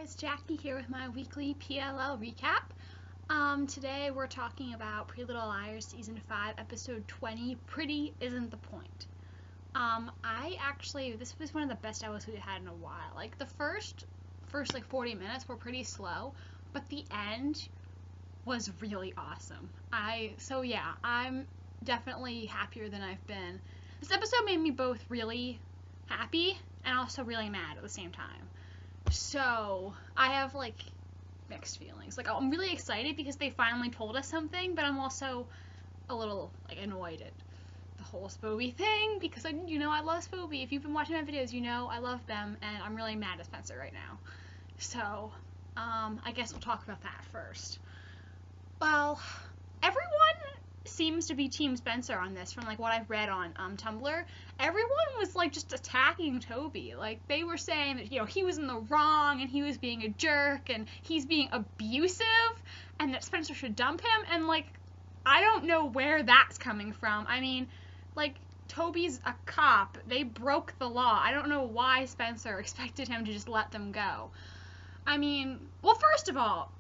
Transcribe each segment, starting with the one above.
guys, Jackie here with my weekly PLL recap. Today we're talking about Pretty Little Liars Season 5, Episode 20, Pretty Isn't the Point. This was one of the best episodes we had in a while. Like, the first 40 minutes were pretty slow, but the end was really awesome. I'm definitely happier than I've been. This episode made me both really happy and also really mad at the same time. So, I have, mixed feelings. I'm really excited because they finally told us something, but I'm also a little, annoyed at the whole Spoby thing, because, I love Spoby. If you've been watching my videos, you know I love them, and I'm really mad at Spencer right now. So, I guess we'll talk about that first. Well, everyone seems to be Team Spencer on this, from what I've read on Tumblr. Everyone was just attacking Toby. They were saying that he was in the wrong and he was being a jerk and he's being abusive and that Spencer should dump him, and I don't know where that's coming from. I mean, Toby's a cop. They broke the law. I don't know why Spencer expected him to just let them go. I mean, well, first of all,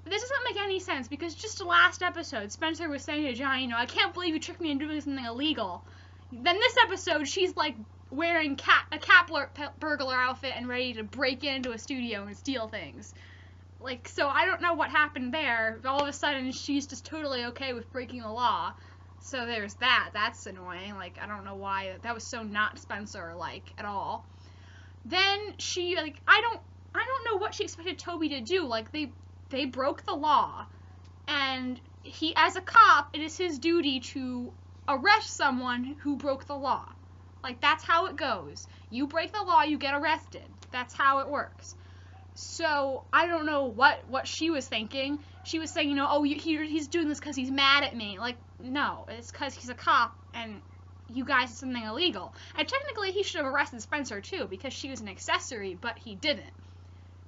this doesn't make any sense, because just the last episode, Spencer was saying to Johnny, I can't believe you tricked me into doing something illegal. Then this episode, she's wearing a cat burglar outfit and ready to break into a studio and steal things. So I don't know what happened there. All of a sudden, she's just totally okay with breaking the law. So there's that. That's annoying. I don't know why. That was so not Spencer-like at all. Then she, I don't know what she expected Toby to do. They broke the law, and he, as a cop, it is his duty to arrest someone who broke the law. That's how it goes. You break the law, you get arrested. That's how it works. So, I don't know what she was thinking. She was saying, he's doing this because he's mad at me. No, it's because he's a cop, and you guys did something illegal. And technically, he should have arrested Spencer, too, because she was an accessory, but he didn't.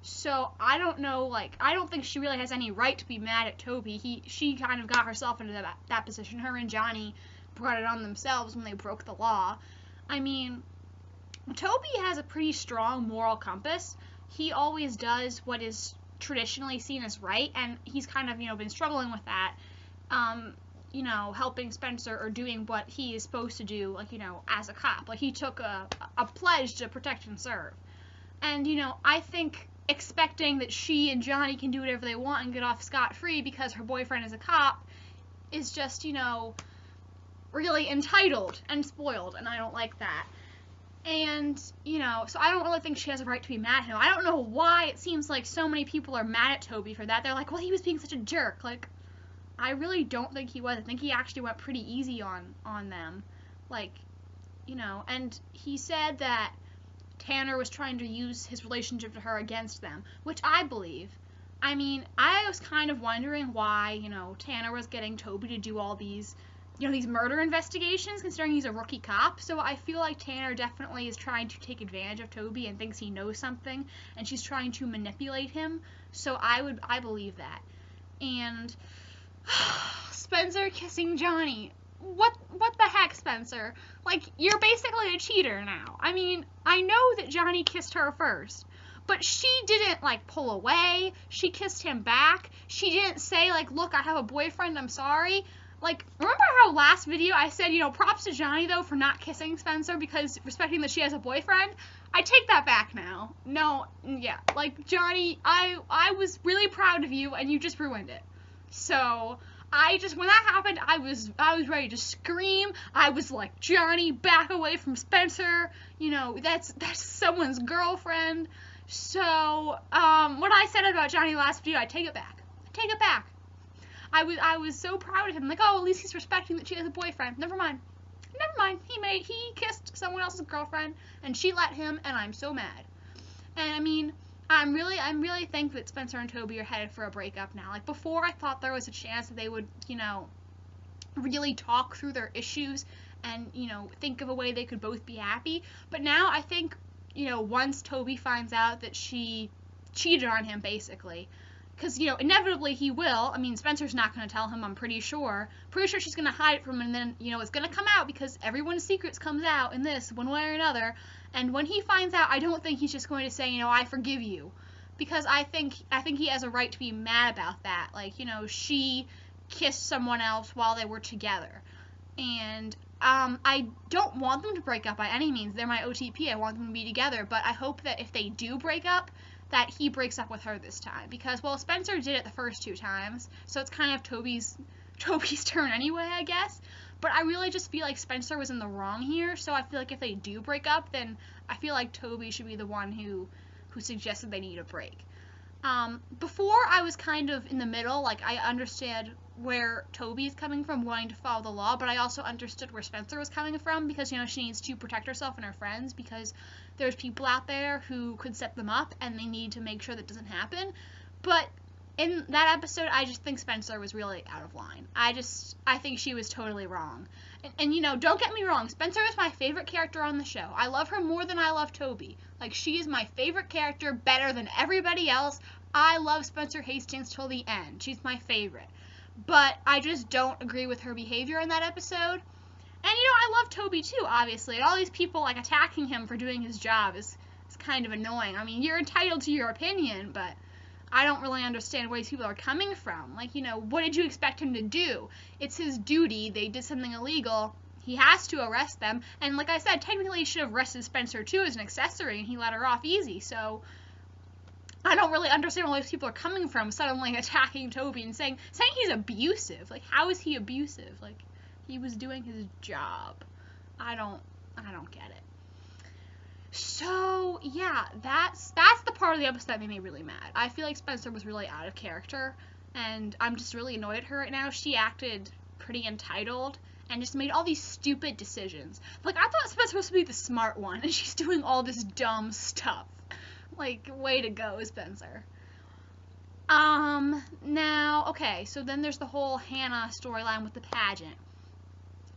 So, I don't know, I don't think she really has any right to be mad at Toby. She kind of got herself into that position. Her and Johnny brought it on themselves when they broke the law. I mean, Toby has a pretty strong moral compass. He always does what is traditionally seen as right, and he's kind of, been struggling with that. Helping Spencer or doing what he is supposed to do, as a cop. He took a pledge to protect and serve. And, I think expecting that she and Johnny can do whatever they want and get off scot-free because her boyfriend is a cop is just, really entitled and spoiled, and I don't like that. And, so I don't really think she has a right to be mad at him. I don't know why it seems like so many people are mad at Toby for that. They're like, well, he was being such a jerk. I really don't think he was. I think he actually went pretty easy on them. And he said that Tanner was trying to use his relationship to her against them, which I believe. I mean, I was kind of wondering why, Tanner was getting Toby to do all these, these murder investigations, considering he's a rookie cop. So I feel like Tanner definitely is trying to take advantage of Toby and thinks he knows something, and she's trying to manipulate him. So I believe that. And Spencer kissing Johnny. What the heck, Spencer? You're basically a cheater now. I mean, I know that Johnny kissed her first, but she didn't, pull away. She kissed him back. She didn't say, look, I have a boyfriend, I'm sorry. Remember how last video I said, props to Johnny, though, for not kissing Spencer because respecting that she has a boyfriend? I take that back now. No, yeah, Johnny, I was really proud of you, and you just ruined it. So when that happened, I was ready to scream. I was like, Johnny, back away from Spencer. That's someone's girlfriend. So, what I said about Johnny last video, I take it back. I was so proud of him. At least he's respecting that she has a boyfriend. Never mind. He kissed someone else's girlfriend, and she let him, and I'm so mad. And I mean, I'm really thankful that Spencer and Toby are headed for a breakup now. Before, I thought there was a chance that they would, really talk through their issues and, think of a way they could both be happy. But now I think, once Toby finds out that she cheated on him, basically, because, inevitably he will. I mean, Spencer's not going to tell him, I'm pretty sure. Pretty sure she's going to hide it from him, and then, it's going to come out because everyone's secrets comes out in this, one way or another. And when he finds out, I don't think he's just going to say, I forgive you. because I think he has a right to be mad about that. Like, you know, she kissed someone else while they were together. And I don't want them to break up by any means. They're my OTP. I want them to be together. But I hope that if they do break up, that he breaks up with her this time. Because, well, Spencer did it the first 2 times. So it's kind of Toby's turn anyway, I guess. But I really just feel like Spencer was in the wrong here. So I feel like if they do break up, then I feel like Toby should be the one who suggested they need a break. Before I was kind of in the middle, like I understood where Toby is coming from wanting to follow the law, but I also understood where Spencer was coming from because, you know, she needs to protect herself and her friends because there's people out there who could set them up and they need to make sure that doesn't happen. But in that episode, I just think Spencer was really out of line. I think she was totally wrong. And you know, don't get me wrong, Spencer is my favorite character on the show. I love her more than I love Toby. Like, she is my favorite character, better than everybody else. I love Spencer Hastings till the end. She's my favorite. But I just don't agree with her behavior in that episode. And, you know, I love Toby too, obviously. And all these people, like, attacking him for doing his job is kind of annoying. I mean, you're entitled to your opinion, but I don't really understand where these people are coming from. Like, you know, what did you expect him to do? It's his duty. They did something illegal. He has to arrest them. And like I said, technically he should have arrested Spencer too as an accessory, and he let her off easy. So I don't really understand where these people are coming from, suddenly attacking Toby and saying he's abusive. Like, how is he abusive? Like, he was doing his job. I don't get it. So, yeah, that's the part of the episode that made me really mad. I feel like Spencer was really out of character, and I'm just really annoyed at her right now. She acted pretty entitled and just made all these stupid decisions. Like, I thought Spencer was supposed to be the smart one, and she's doing all this dumb stuff. Like, way to go, Spencer. Now, okay, so then there's the whole Hannah storyline with the pageant.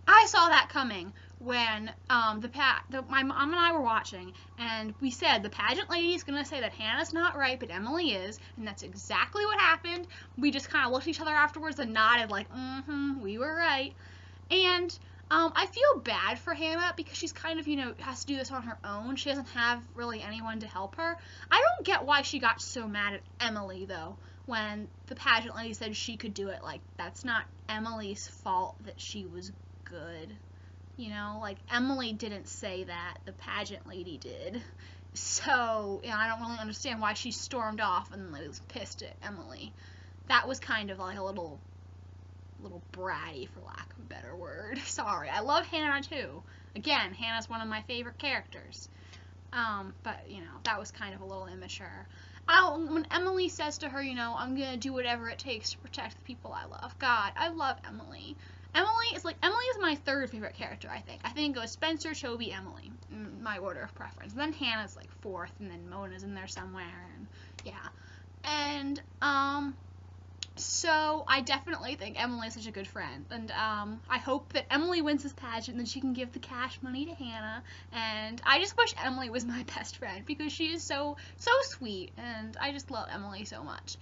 I saw that coming when my mom and I were watching, and we said the pageant lady is going to say that Hannah's not right, but Emily is, and that's exactly what happened. We just kind of looked at each other afterwards and nodded like, we were right. And I feel bad for Hannah because she's kind of, you know, has to do this on her own. She doesn't have really anyone to help her. I don't get why she got so mad at Emily, though, when the pageant lady said she could do it. Like, that's not Emily's fault that she was good. You know, like, Emily didn't say that. The pageant lady did. So, you know, I don't really understand why she stormed off and was pissed at Emily. That was kind of like a little bratty, for lack of a better word. Sorry. I love Hannah too. Again, Hannah's one of my favorite characters. But, you know, that was kind of a little immature. When Emily says to her, you know, I'm gonna do whatever it takes to protect the people I love. God, I love Emily. Emily is my 3rd favorite character, I think. I think it goes Spencer, Toby, Emily, in my order of preference. And then Hannah's like 4th, and then Mona's in there somewhere, and yeah. And, so I definitely think Emily is such a good friend, and I hope that Emily wins this pageant and then she can give the cash money to Hannah, and I just wish Emily was my best friend because she is so sweet, and I just love Emily so much.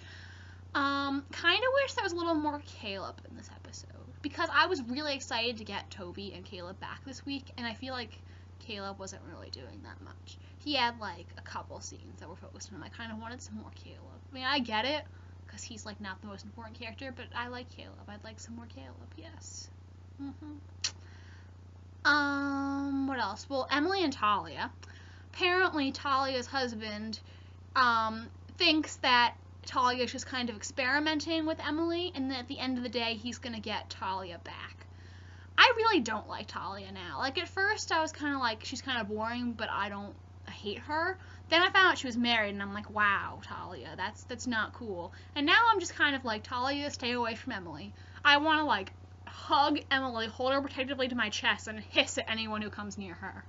Kind of wish there was a little more Caleb in this episode because I was really excited to get Toby and Caleb back this week, and I feel like Caleb wasn't really doing that much. He had like a couple scenes that were focused on him. I kind of wanted some more Caleb. I mean, I get it, because he's like not the most important character, but I like Caleb. I'd like some more Caleb, yes. What else? Well, Emily and Talia. Apparently, Talia's husband thinks that Talia's just kind of experimenting with Emily, and then at the end of the day, he's gonna get Talia back. I really don't like Talia now. Like, at first, I was kind of like, she's kind of boring, but I hate her. Then I found out she was married, and I'm like, wow, Talia, that's not cool. And now I'm just kind of like, Talia, stay away from Emily. I want to, like, hug Emily, hold her protectively to my chest, and hiss at anyone who comes near her.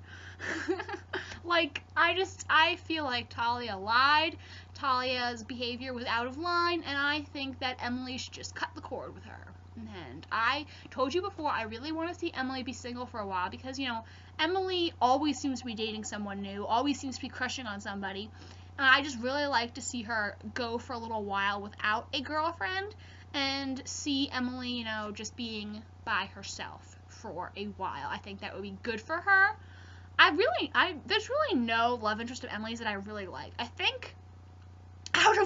Like, I feel like Talia lied. Talia's behavior was out of line, and I think that Emily should just cut the cord with her. And I told you before, I really want to see Emily be single for a while because, you know, Emily always seems to be dating someone new, always seems to be crushing on somebody, and I just really like to see her go for a little while without a girlfriend and see Emily, you know, just being by herself for a while. I think that would be good for her. There's really no love interest of Emily's that I really like. I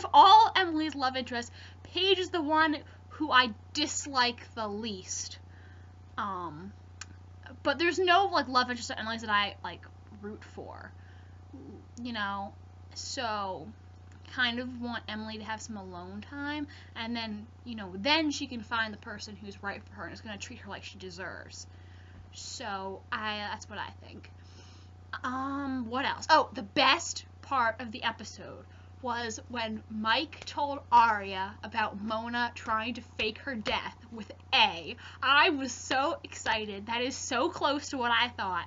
of all Emily's love interests, Paige is the one who I dislike the least. But there's no like love interest in Emily's that I like root for, you know. So kind of want Emily to have some alone time, and then, you know, then she can find the person who's right for her and is going to treat her like she deserves. So that's what I think. What else? Oh, the best part of the episode was when Mike told Aria about Mona trying to fake her death with A. I was so excited. That is so close to what I thought.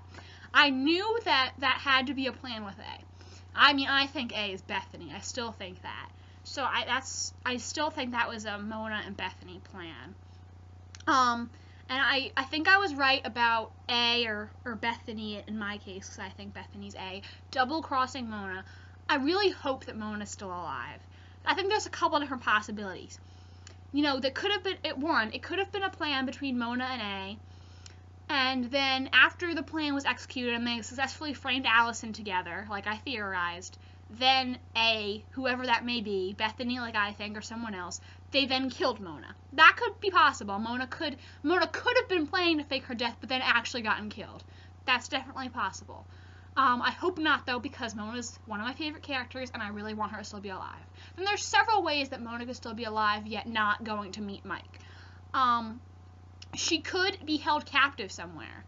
I knew that had to be a plan with A. I mean, I think A is Bethany. I still think that. So I still think that was a Mona and Bethany plan. And I think I was right about A or Bethany in my case, because I think Bethany's A, double-crossing Mona. I really hope that Mona's still alive. I think there's a couple different possibilities. You know, that could have been, it could have been a plan between Mona and A, and then after the plan was executed and they successfully framed Allison together, like I theorized, then A, whoever that may be, Bethany like I think, or someone else, they then killed Mona. That could be possible. Mona could have been planning to fake her death, but then actually gotten killed. That's definitely possible. I hope not, though, because Mona's one of my favorite characters, and I really want her to still be alive. Then there's several ways that Mona could still be alive, yet not going to meet Mike. She could be held captive somewhere.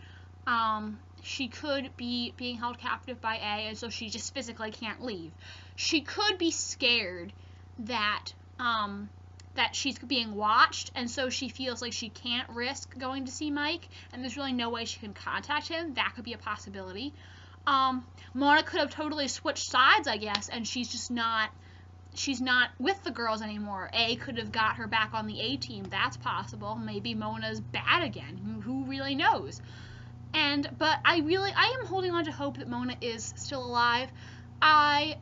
She could be being held captive by A, and so she just physically can't leave. She could be scared that she's being watched, and so she feels like she can't risk going to see Mike, and there's really no way she can contact him. That could be a possibility. Mona could have totally switched sides, I guess, and she's not with the girls anymore. A could have got her back on the A team. That's possible. Maybe Mona's bad again. Who really knows? But I am holding on to hope that Mona is still alive. I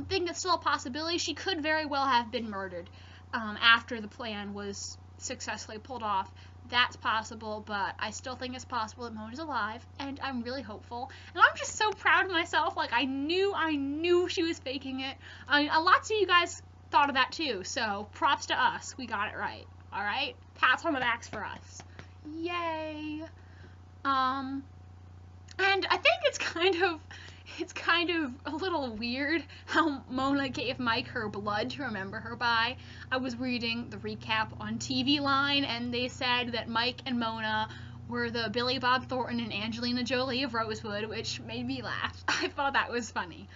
think it's still a possibility. She could very well have been murdered after the plan was successfully pulled off. That's possible, but I still think it's possible that Mona's alive, and I'm really hopeful. And I'm just so proud of myself. Like, I knew she was faking it. Lots of you guys thought of that too, so props to us. We got it right. All right? Pats on the backs for us. Yay! And I think it's kind of a little weird how Mona gave Mike her blood to remember her by. I was reading the recap on TV Line, and they said that Mike and Mona were the Billy Bob Thornton and Angelina Jolie of Rosewood, which made me laugh. I thought that was funny.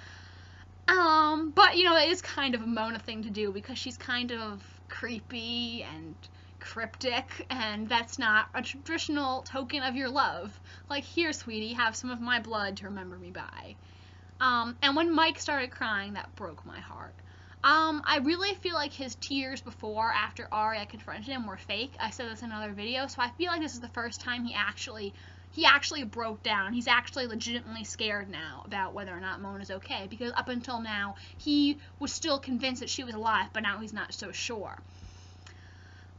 But, you know, it is kind of a Mona thing to do because she's kind of creepy and cryptic, and that's not a traditional token of your love. Like, here, sweetie, have some of my blood to remember me by. And when Mike started crying, that broke my heart. I really feel like his tears before, after Aria confronted him, were fake. I said this in another video, so I feel like this is the first time he actually broke down. He's actually legitimately scared now about whether or not Mona's okay, because up until now, he was still convinced that she was alive, but now he's not so sure.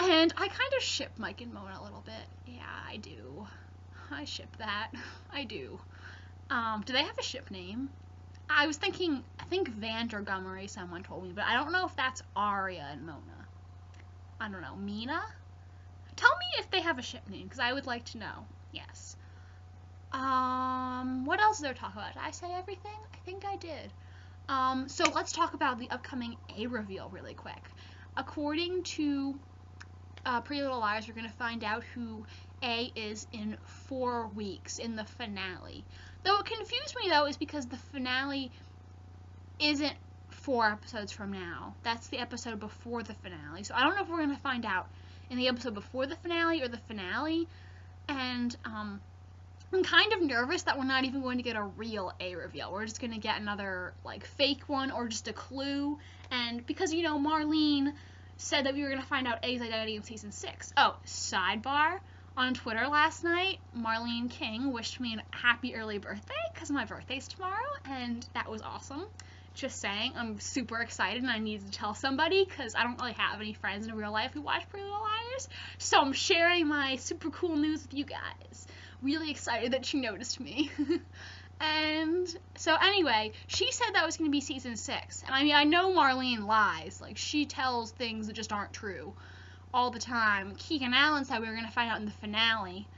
And I kind of ship Mike and Mona a little bit. Yeah, I do. I ship that. I do. Do they have a ship name? I think Vandergummery, someone told me, but I don't know if that's Aria and Mona. I don't know. Mina? Tell me if they have a ship name, because I would like to know. Yes. What else is there to talk about? Did I say everything? I think I did. So let's talk about the upcoming A reveal really quick. According to Pretty Little Liars, we're going to find out who A is in 4 weeks in the finale. Though what confused me, though, is because the finale isn't 4 episodes from now. That's the episode before the finale. So I don't know if we're going to find out in the episode before the finale or the finale. And I'm kind of nervous that we're not even going to get a real A reveal. We're just going to get another, like, fake one or just a clue. And because, you know, Marlene said that we were going to find out A's identity in season 6. Oh, sidebar. On Twitter last night, Marlene King wished me a happy early birthday because my birthday's tomorrow, and that was awesome. Just saying, I'm super excited and I needed to tell somebody because I don't really have any friends in real life who watch Pretty Little Liars, so I'm sharing my super cool news with you guys. Really excited that she noticed me. And so anyway, she said that was going to be season 6. And I mean, I know Marlene lies. Like, she tells things that just aren't true all the time. Keegan Allen said we were going to find out in the finale.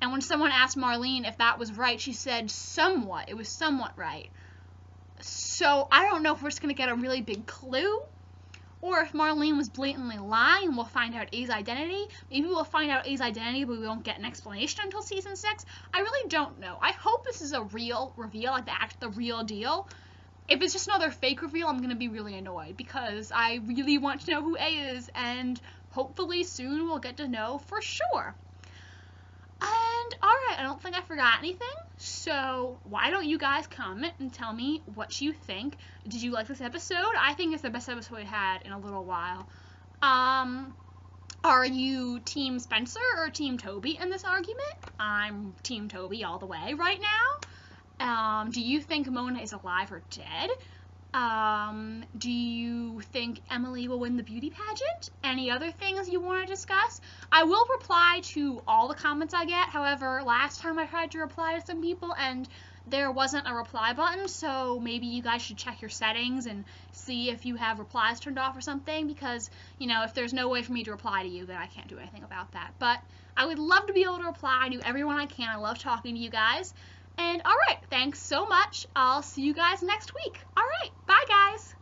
And when someone asked Marlene if that was right, she said somewhat. It was somewhat right. So I don't know if we're just going to get a really big clue, or if Marlene was blatantly lying and we'll find out A's identity. Maybe we'll find out A's identity, but we won't get an explanation until season 6. I really don't know. I hope this is a real reveal, like the real deal. If it's just another fake reveal, I'm going to be really annoyed, because I really want to know who A is, and hopefully soon we'll get to know for sure. And alright, I don't think I forgot anything, so why don't you guys comment and tell me what you think. Did you like this episode? I think it's the best episode we had in a little while. Are you Team Spencer or Team Toby in this argument? I'm Team Toby all the way right now. Do you think Mona is alive or dead? Do you think Emily will win the beauty pageant? Any other things you want to discuss? I will reply to all the comments I get. However, last time I tried to reply to some people and there wasn't a reply button, so maybe you guys should check your settings and see if you have replies turned off or something, because, you know, if there's no way for me to reply to you, then I can't do anything about that. But I would love to be able to reply to everyone I can. I love talking to you guys. And alright, thanks so much. I'll see you guys next week. Alright, bye guys!